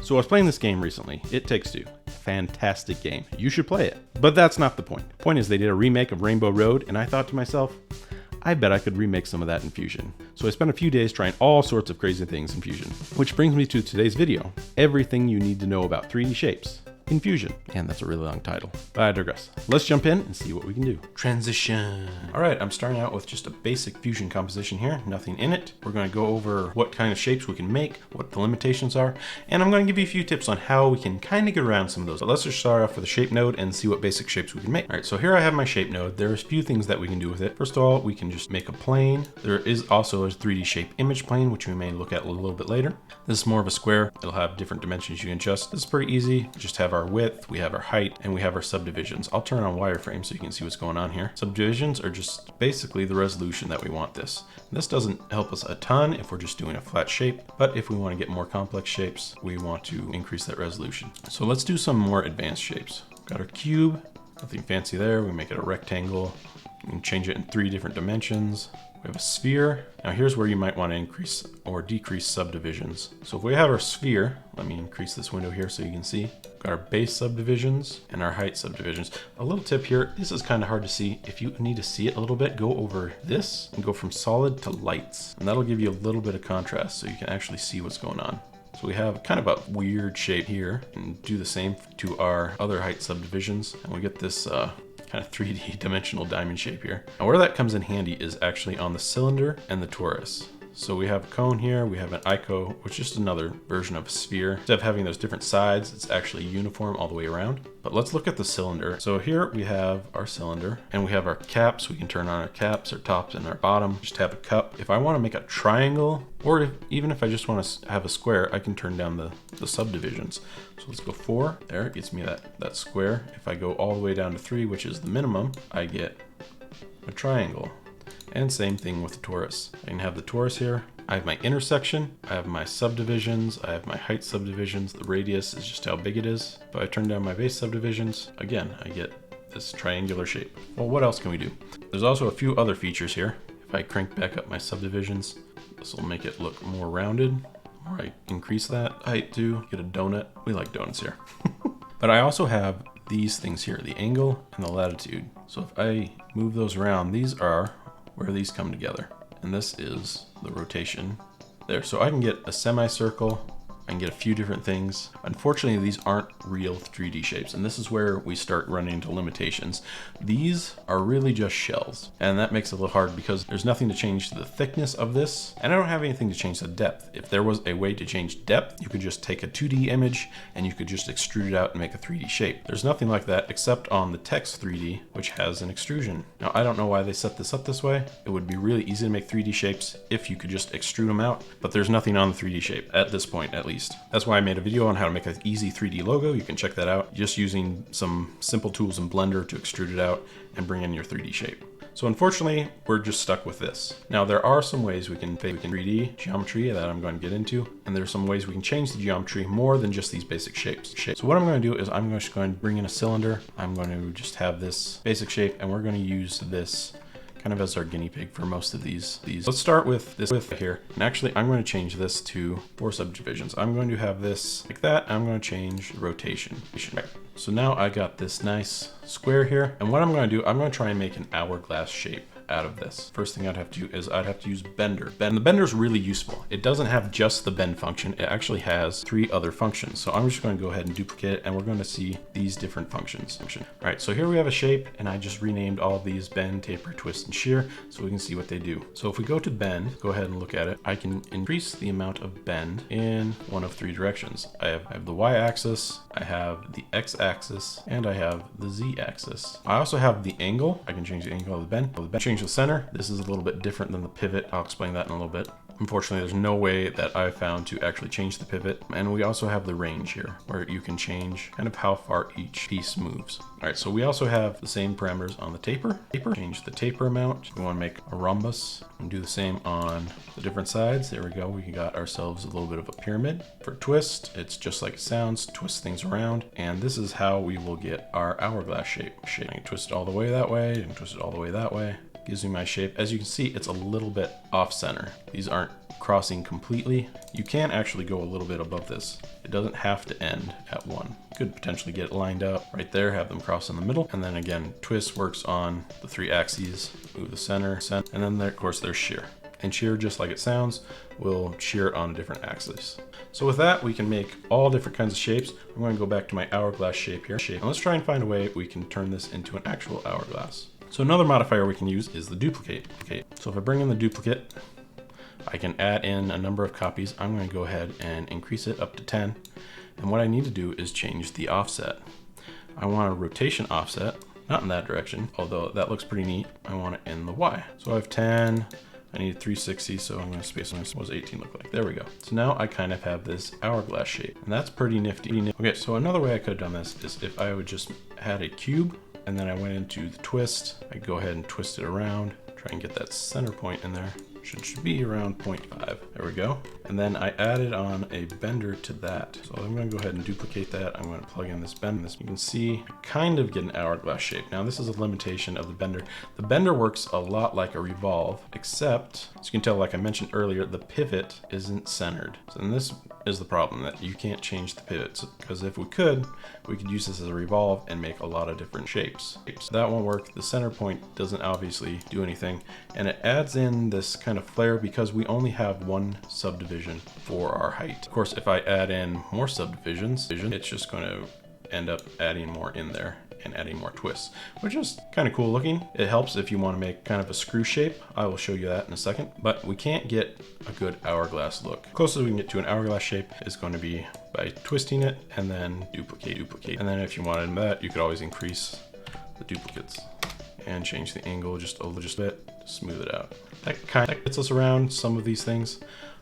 So I was playing this game recently, It Takes Two. Fantastic game. You should play it. But that's not the point. The point is they did a remake of Rainbow Road, and I thought to myself, I bet I could remake some of that in Fusion. So I spent a few days trying all sorts of crazy things in Fusion. Which brings me to today's video. Everything you need to know about 3D shapes in Fusion. And that's a really long title, but I digress. Let's jump in and see what we can do. Transition. All right, I'm starting out with just a basic Fusion composition here, nothing in it. We're gonna go over what kind of shapes we can make, what the limitations are, and I'm gonna give you a few tips on how we can kind of get around some of those. But let's just start off with the shape node and see what basic shapes we can make. All right, so here I have my shape node. There's a few things that we can do with it. First of all, we can just make a plane. There is also a 3D shape image plane, which we may look at a little bit later. This is more of a square. It'll have different dimensions you can adjust. This is pretty easy. Just have our width, we have our height, and we have our subdivisions. I'll turn on wireframe so you can see what's going on here. Subdivisions are just basically the resolution that we want this. And this doesn't help us a ton if we're just doing a flat shape, but if we want to get more complex shapes, we want to increase that resolution. So let's do some more advanced shapes. Got our cube, nothing fancy there. We make it a rectangle. We can change it in 3 different dimensions. We have a sphere. Now here's where you might want to increase or decrease subdivisions. So if we have our sphere, let me increase this window here so you can see. We've got our base subdivisions and our height subdivisions. A little tip here, this is kind of hard to see. If you need to see it a little bit, go over this and go from solid to lights. And that'll give you a little bit of contrast so you can actually see what's going on. So we have kind of a weird shape here, and do the same to our other height subdivisions. And we get this kind of 3D dimensional diamond shape here. Now where that comes in handy is actually on the cylinder and the torus. So we have a cone here, we have an ico, which is just another version of a sphere. Instead of having those different sides, it's actually uniform all the way around. But let's look at the cylinder. So here we have our cylinder, and we have our caps. We can turn on our caps, our tops, and our bottom. Just have a cup. If I want to make a triangle, or even if I just want to have a square, I can turn down the subdivisions. So let's go 4. There, it gets me that square. If I go all the way down to 3, which is the minimum, I get a triangle. And same thing with the torus. I can have the torus here. I have my intersection, I have my subdivisions, I have my height subdivisions. The radius is just how big it is. If I turn down my base subdivisions, again, I get this triangular shape. Well, what else can we do? There's also a few other features here. If I crank back up my subdivisions, this will make it look more rounded. Or I increase that height to get a donut. We like donuts here. But I also have these things here, the angle and the latitude. So if I move those around, these are where these come together. And this is the rotation there. So I can get a semicircle, I can get a few different things. Unfortunately, these aren't real 3D shapes, and this is where we start running into limitations. These are really just shells, and that makes it a little hard because there's nothing to change the thickness of this, and I don't have anything to change the depth. If there was a way to change depth, you could just take a 2D image and you could just extrude it out and make a 3D shape. There's nothing like that except on the text 3D, which has an extrusion. Now, I don't know why they set this up this way. It would be really easy to make 3D shapes if you could just extrude them out, but there's nothing on the 3D shape at this point, at least. That's why I made a video on how to make an easy 3D logo. You can check that out, just using some simple tools in Blender to extrude it out and bring in your 3D shape. So unfortunately, we're just stuck with this. Now there are some ways we can 3D geometry that I'm going to get into, and there's some ways we can change the geometry more than just these basic shapes. So what I'm going to do is I'm just going to bring in a cylinder. I'm going to just have this basic shape, and we're going to use this kind of as our guinea pig for most of these. Let's start with this width here. And actually, I'm going to change this to 4 subdivisions. I'm going to have this like that. I'm going to change the rotation. So now I got this nice square here. And what I'm going to do, I'm going to try and make an hourglass shape out of this. First thing I'd have to do is I'd have to use Bender. And the Bender is really useful. It doesn't have just the bend function. It actually has 3 other functions. So I'm just going to go ahead and duplicate it, and we're going to see these different functions. All right, so here we have a shape, and I just renamed all of these bend, taper, twist, and shear so we can see what they do. So if we go to bend, go ahead and look at it. I can increase the amount of bend in one of 3 directions. I have the y-axis, I have the x-axis, and I have the z-axis. I also have the angle. I can change the angle of the bend. Change the center. This is a little bit different than the pivot. I'll explain that in a little bit. Unfortunately, there's no way that I found to actually change the pivot. And we also have the range here, where you can change kind of how far each piece moves. All right, so we also have the same parameters on the taper. Change the taper amount. We want to make a rhombus and do the same on the different sides. There we go. We got ourselves a little bit of a pyramid. For twist, it's just like it sounds, twist things around. And this is how we will get our hourglass shape. I can twist it all the way that way and twist it all the way that way. gives me my shape. As you can see, it's a little bit off center. These aren't crossing completely. You can actually go a little bit above this. It doesn't have to end at 1. You could potentially get it lined up right there, have them cross in the middle. And then again, twist works on the 3 axes, move the center, and then there, of course there's shear. And shear, just like it sounds, will shear it on a different axis. So with that, we can make all different kinds of shapes. I'm going to go back to my hourglass shape here. And let's try and find a way we can turn this into an actual hourglass. So another modifier we can use is the duplicate. Okay, so if I bring in the duplicate, I can add in a number of copies. I'm going to go ahead and increase it up to 10. And what I need to do is change the offset. I want a rotation offset, not in that direction, although that looks pretty neat. I want it in the Y. So I have 10. I need 360, so I'm going to space on this. What does 18 look like? There we go. So now I kind of have this hourglass shape, and that's pretty nifty. Okay, so another way I could have done this is if I would just had a cube, and then I went into the twist. I go ahead and twist it around, try and get that center point in there. Should be around 0.5. There we go. And then I added on a bender to that. So I'm going to go ahead and duplicate that. I'm going to plug in this bend. You can see I kind of get an hourglass shape. Now this is a limitation of the bender. The bender works a lot like a revolve, except as you can tell, like I mentioned earlier, the pivot isn't centered. So then this is the problem, that you can't change the pivots, because if we could use this as a revolve and make a lot of different shapes. So that won't work. The center point doesn't obviously do anything, and it adds in this kind of flare because we only have 1 subdivision for our height. Of course, if I add in more subdivisions, it's just going to end up adding more in there and adding more twists, which is kind of cool looking. It helps if you want to make kind of a screw shape. I will show you that in a second, but we can't get a good hourglass look. Closest we can get to an hourglass shape is going to be by twisting it and then duplicate. And then if you wanted that, you could always increase the duplicates and change the angle just a bit to smooth it out. That kind of gets us around some of these things.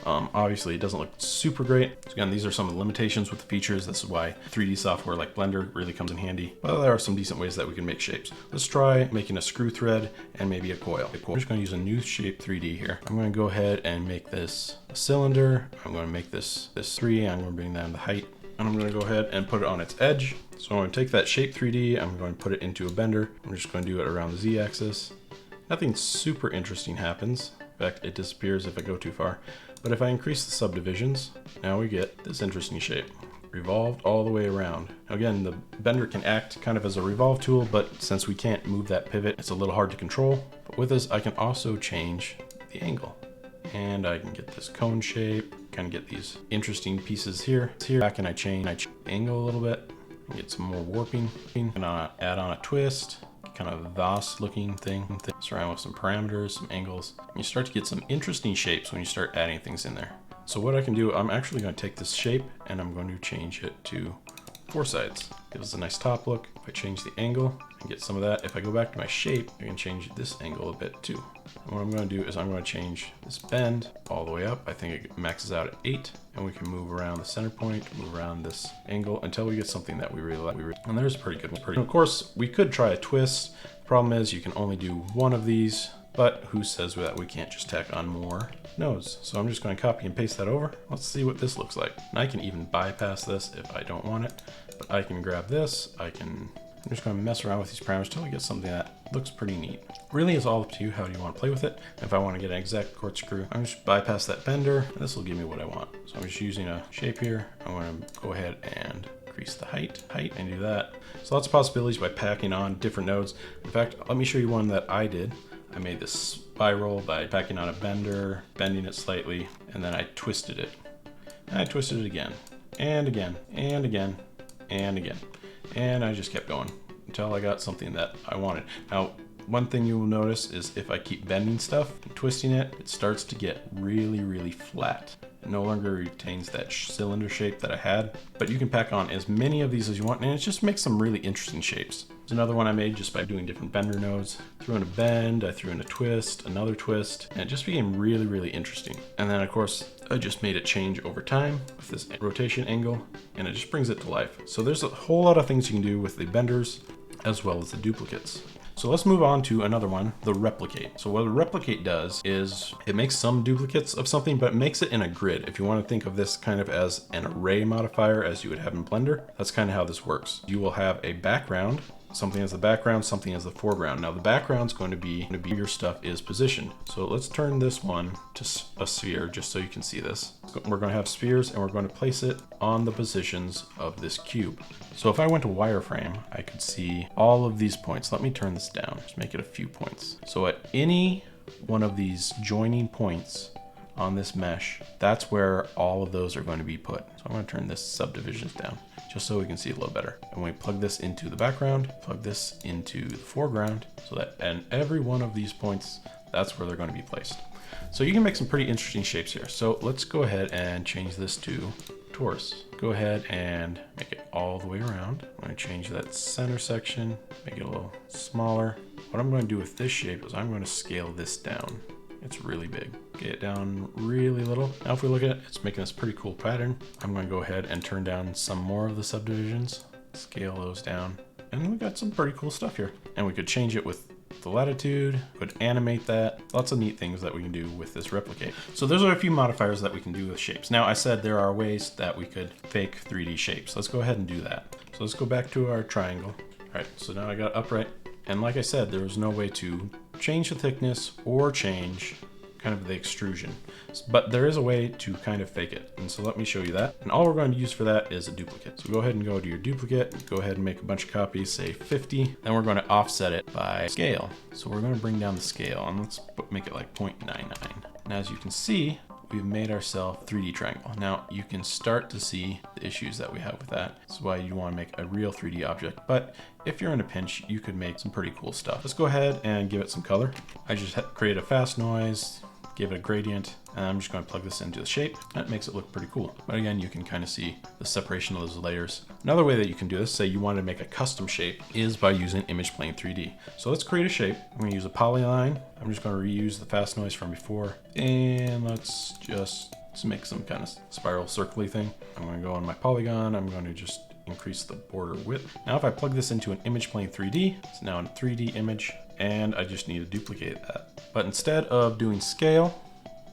Obviously it doesn't look super great. So again, these are some of the limitations with the features. This is why 3D software like Blender really comes in handy. But there are some decent ways that we can make shapes. Let's try making a screw thread and maybe a coil. I'm just going to use a new shape 3D here. I'm going to go ahead and make this a cylinder. I'm going to make this 3. I'm going to bring down the height. And I'm going to go ahead and put it on its edge. So I'm going to take that shape 3D. I'm going to put it into a bender. I'm just going to do it around the Z-axis. Nothing super interesting happens. In fact, it disappears if I go too far. But if I increase the subdivisions, now we get this interesting shape, revolved all the way around. Now again, the bender can act kind of as a revolve tool, but since we can't move that pivot, it's a little hard to control. But with this, I can also change the angle. And I can get this cone shape, kind of get these interesting pieces here. Back and I change the angle a little bit, and get some more warping. And add on a twist. Kind of Voss looking thing. Surround with some parameters, some angles. And you start to get some interesting shapes when you start adding things in there. So what I can do, I'm actually going to take this shape and I'm going to change it to 4 sides. Gives us a nice top look. If I change the angle and get some of that, if I go back to my shape, I can change this angle a bit too. And what I'm going to do is I'm going to change this bend all the way up. I think it maxes out at 8, and we can move around the center point, move around this angle until we get something that we really like. And there's a pretty good one. And of course, we could try a twist. Problem is you can only do 1 of these, but who says that we can't just tack on more nodes? So I'm just going to copy and paste that over. Let's see what this looks like. And I can even bypass this if I don't want it, but I can grab this. I'm just going to mess around with these parameters until I get something that looks pretty neat. Really, it's all up to you how you want to play with it. If I want to get an exact corkscrew, I'm just bypass that bender, and this will give me what I want. So I'm just using a shape here. I'm going to go ahead and increase the height, and do that. So lots of possibilities by packing on different nodes. In fact, let me show you one that I did. I made this spiral by packing on a bender, bending it slightly, and then I twisted it. And I twisted it again, and again, and again, and again. And I just kept going until I got something that I wanted. Now, one thing you will notice is if I keep bending stuff and twisting it, it starts to get really, really flat. It no longer retains that cylinder shape that I had, but you can pack on as many of these as you want, and it just makes some really interesting shapes. There's another one I made just by doing different bender nodes. Threw in a bend, I threw in a twist, another twist, and it just became really, really interesting. And then of course, I just made it change over time with this rotation angle, and it just brings it to life. So there's a whole lot of things you can do with the benders as well as the duplicates. So let's move on to another one, the replicate. So what the replicate does is it makes some duplicates of something, but it makes it in a grid. If you want to think of this kind of as an array modifier as you would have in Blender, that's kind of how this works. You will have a background something as the background, something as the foreground. Now the background's going to be your stuff is positioned. So let's turn this one to a sphere just so you can see this. We're going to have spheres and we're going to place it on the positions of this cube. So if I went to wireframe, I could see all of these points. Let me turn this down, just make it a few points. So at any one of these joining points on this mesh, that's where all of those are going to be put. So I'm going to turn this subdivisions down just so we can see a little better. And we plug this into the background, plug this into the foreground, so that at every one of these points, that's where they're going to be placed. So you can make some pretty interesting shapes here. So let's go ahead and change this to torus. Go ahead and make it all the way around. I'm going to change that center section, make it a little smaller. What I'm going to do with this shape is I'm going to scale this down. It's really big. Get it down really little. Now if we look at it, it's making this pretty cool pattern. I'm going to go ahead and turn down some more of the subdivisions, scale those down, and we got some pretty cool stuff here. And we could change it with the latitude, could animate that. Lots of neat things that we can do with this replicate. So those are a few modifiers that we can do with shapes. Now I said there are ways that we could fake 3D shapes. Let's go ahead and do that. So let's go back to our triangle. All right, so now I got upright. And like I said, there was no way to change the thickness or change kind of the extrusion, but there is a way to kind of fake it. And so let me show you that. And all we're going to use for that is a duplicate. So go ahead and go to your duplicate, go ahead and make a bunch of copies, say 50. Then we're going to offset it by scale. So we're going to bring down the scale and let's make it like 0.99. And as you can see, we've made ourselves 3D triangle. Now you can start to see the issues that we have with that. That's why you want to make a real 3D object. But if you're in a pinch, you could make some pretty cool stuff. Let's go ahead and give it some color. I just created a fast noise, give it a gradient, and I'm just going to plug this into the shape. That makes it look pretty cool. But again, you can kind of see the separation of those layers. Another way that you can do this, say you want to make a custom shape, is by using Image Plane 3D. So let's create a shape. I'm going to use a polyline. I'm just going to reuse the fast noise from before. And let's just make some kind of spiral circly thing. I'm going to go on my polygon. I'm going to just increase the border width. Now if I plug this into an Image Plane 3D, it's now a 3D image, and I just need to duplicate that. But instead of doing scale,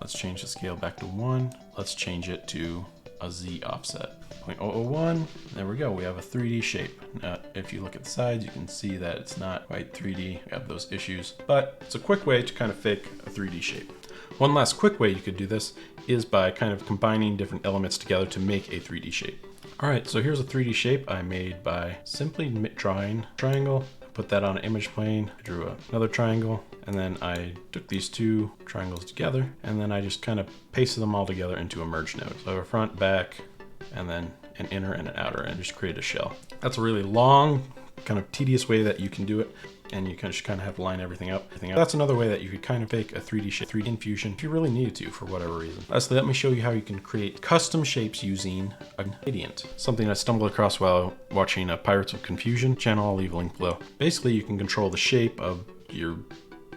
let's change the scale back to 1. Let's change it to a Z offset. 0.001, there we go, we have a 3D shape. Now, if you look at the sides, you can see that it's not quite 3D, we have those issues, but it's a quick way to kind of fake a 3D shape. One last quick way you could do this is by kind of combining different elements together to make a 3D shape. All right, so here's a 3D shape I made by simply drawing a triangle, put that on an image plane, I drew another triangle, and then I took these two triangles together, and then I just kind of pasted them all together into a merge node. So I have a front, back, and then an inner and an outer, and just create a shell. That's a really long, kind of tedious way that you can do it, and you just kind of have to line everything up. That's another way that you could kind of fake a 3D shape, 3D in Fusion, if you really needed to for whatever reason. Lastly, let me show you how you can create custom shapes using a gradient. Something I stumbled across while watching a Pirates of Confusion channel. I'll leave a link below. Basically, you can control the shape of your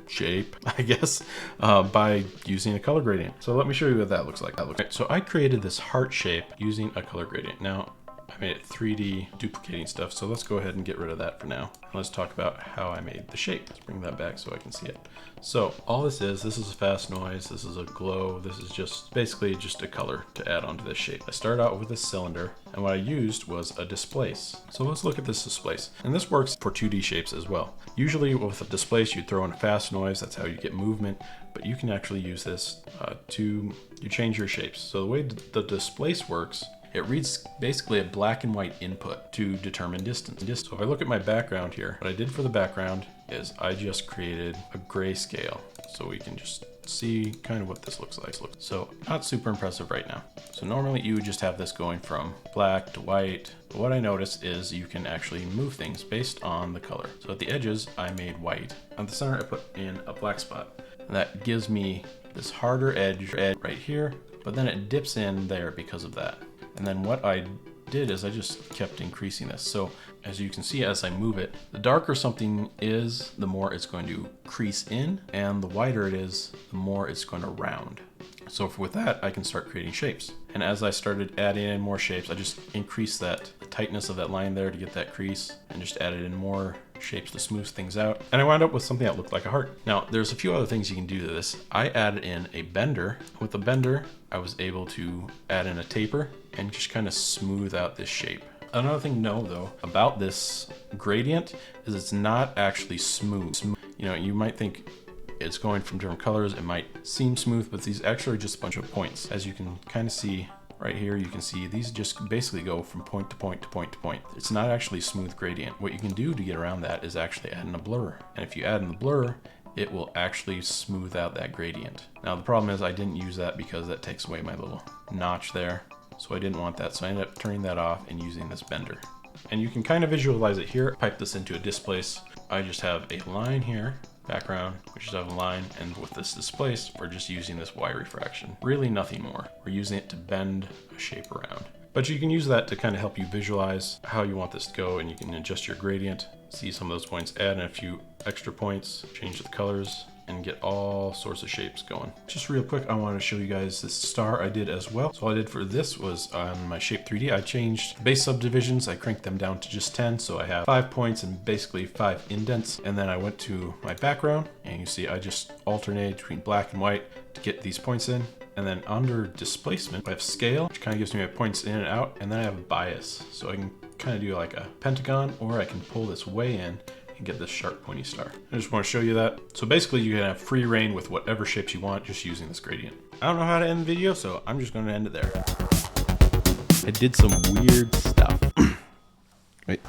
shape, I guess, by using a color gradient. So let me show you what that looks like. So I created this heart shape using a color gradient. Now, I made it 3D duplicating stuff, so let's go ahead and get rid of that for now. Let's talk about how I made the shape. Let's bring that back so I can see it. So all this is a fast noise, this is a glow, this is just basically just a color to add onto this shape. I started out with a cylinder, and what I used was a displace. So let's look at this displace. And this works for 2D shapes as well. Usually with a displace, you throw in a fast noise, that's how you get movement, but you can actually use this to change your shapes. So the way the displace works, it reads basically a black and white input to determine distance. So if I look at my background here, what I did for the background is I just created a grayscale so we can just see kind of what this looks like. So not super impressive right now. So normally you would just have this going from black to white. But what I noticed is you can actually move things based on the color. So at the edges, I made white. At the center, I put in a black spot. And that gives me this harder edge right here, but then it dips in there because of that. And then what I did is I just kept increasing this. So as you can see, as I move it, the darker something is, the more it's going to crease in, and the wider it is, the more it's going to round. So with that, I can start creating shapes. And as I started adding in more shapes, I just increased the tightness of that line there to get that crease, and just added in more shapes to smooth things out. And I wound up with something that looked like a heart. Now, there's a few other things you can do to this. I added in a bender. With the bender, I was able to add in a taper and just kind of smooth out this shape. Another thing to know though about this gradient is it's not actually smooth. You know, you might think it's going from different colors, it might seem smooth, but these actually are just a bunch of points. As you can kind of see right here, you can see these just basically go from point to point to point to point. It's not actually a smooth gradient. What you can do to get around that is actually add in a blur. And if you add in the blur, it will actually smooth out that gradient. Now the problem is I didn't use that because that takes away my little notch there. So I didn't want that. So I ended up turning that off and using this bender. And you can kind of visualize it here. Pipe this into a displace. I just have a line here, background, we just have a line, and with this displace, we're just using this Y refraction. Really nothing more. We're using it to bend a shape around. But you can use that to kind of help you visualize how you want this to go, and you can adjust your gradient, see some of those points, add in a few extra points, change the colors, and get all sorts of shapes going. Just real quick, I wanted to show you guys this star I did as well. So all I did for this was on my Shape 3D, I changed base subdivisions. I cranked them down to just 10. So I have 5 points and basically 5 indents. And then I went to my background and you see I just alternated between black and white to get these points in. And then under displacement, I have scale, which kind of gives me my points in and out. And then I have a bias. So I can kind of do like a pentagon, or I can pull this way in and get this sharp pointy star. I just want to show you that. So basically you can have free reign with whatever shapes you want just using this gradient. I don't know how to end the video, so I'm just going to end it there. I did some weird stuff. Wait.